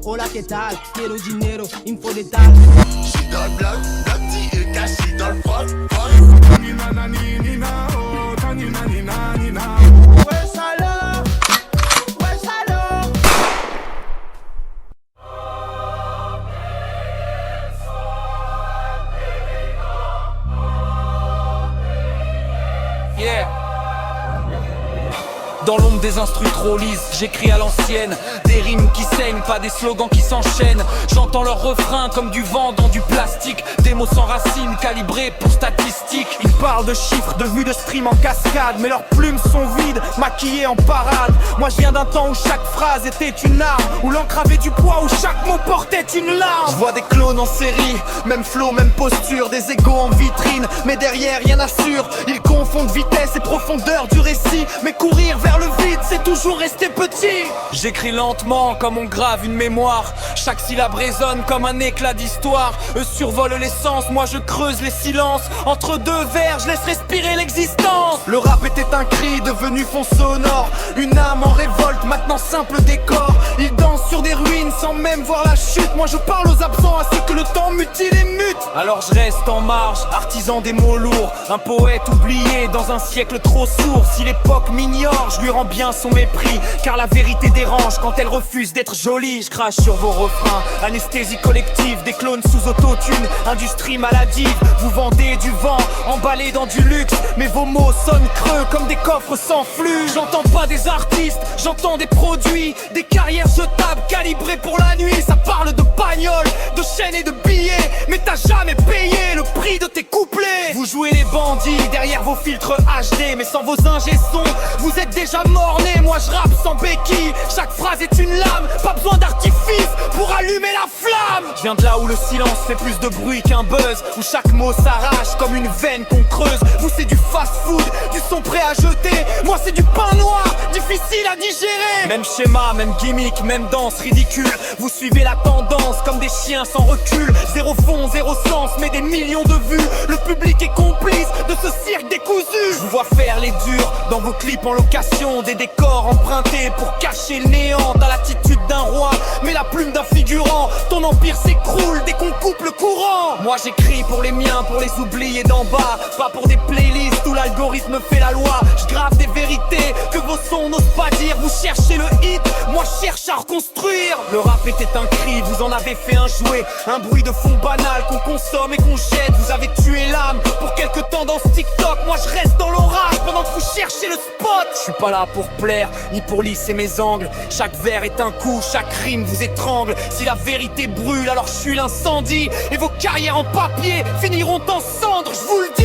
hola que tal, quiero dinero, info de tal. J'suis dans le bloc, bloc et caché dans le froc, froc. Nina nina oh, tanina nina nina. Ouais salaud, ouais salaud. Yeah. Dans l'ombre des instrus trop lisses, j'écris à l'ancienne. Des rimes qui saignent, pas des slogans qui s'enchaînent. J'entends leurs refrains comme du vent dans du plastique. Des mots sans racines, calibrés pour statistiques. Ils parlent de chiffres, de vues de stream en cascade. Mais leurs plumes sont vides, maquillées en parade. Moi je viens d'un temps où chaque phrase était une arme, où l'encre avait du poids, où chaque mot portait une larme. Je vois des clones en série, même flow, même posture. Des égos en vitrine, mais derrière rien n'assure. Ils confondent vitesse et profondeur du récit. Mais courir vers le vide, c'est toujours rester petit. J'écris lentement comme on grave une mémoire. Chaque syllabe résonne comme un éclat d'histoire. Eux survolent l'essence, moi je creuse les silences. Entre deux vers, je laisse respirer l'existence. Le rap était un cri devenu fond sonore. Une âme en révolte, maintenant simple décor. Ils dansent sur des ruines sans même voir la chute. Moi je parle aux absents, à ceux que le temps mutile et mute. Alors je reste en marge, artisan des mots lourds. Un poète oublié dans un siècle trop sourd. Si l'époque m'ignore, je lui rends bien son mépris. Car la vérité dérange quand elle refuse d'être jolie. Je crache sur vos refrains, anesthésie collective. Des clones sous autotune, industrie maladive. Vous vendez du vent, emballé dans du luxe. Mais vos mots sonnent creux comme des coffres sans flux. J'entends pas des artistes, j'entends des produits. Des carrières jetables calibrées pour la nuit. Ça parle de bagnoles, de chaînes et de billets. Mais t'as jamais payé le prix de tes couplets. Vous jouez les bandits derrière vos filtres HD. Mais sans vos ingé-sons, vous êtes déjà mort-nés. Moi je rappe sans béquille, chaque phrase est une lame. Pas besoin d'artifice pour allumer la flamme. Je viens de là où le silence fait plus de bruit qu'un buzz. Où chaque mot s'arrache comme une veine qu'on creuse. Vous c'est du fast-food, du son prêt à jeter. Moi c'est du pain noir, difficile à digérer. Même schéma, même gimmick, même danse ridicule. Vous suivez la tendance comme des chiens sans recul. Zéro fond, zéro sens, mais des millions de vues. Le public est complice de ce cirque décousu. Je vous vois faire les durs dans vos clips en location. Des décors empruntés pour cacher le néant. Dans l'attitude d'un roi, mais la plume d'un figurant. Ton empire s'écroule dès qu'on coupe le courant. Moi j'écris pour les miens, pour les oubliés d'en bas. Pas pour des playlists où l'algorithme fait la loi. Je grave des vérités que vos sons n'osent pas dire. Vous cherchez le hit, moi je cherche à reconstruire. Le rap était un cri, vous en avez fait un jouet. Un bruit de fond banal qu'on consomme et qu'on jette. Vous avez tué l'âme pour quelques tendances TikTok. Moi je reste dans l'orage pendant que vous cherchez le spot. Je suis pas là pour plaire, ni pour lisser mes angles. Chaque vers est un coup, chaque rime vous étrangle. Si la vérité brûle, alors je suis l'incendie. Et vos carrières en papier finiront en cendres, je vous le dis.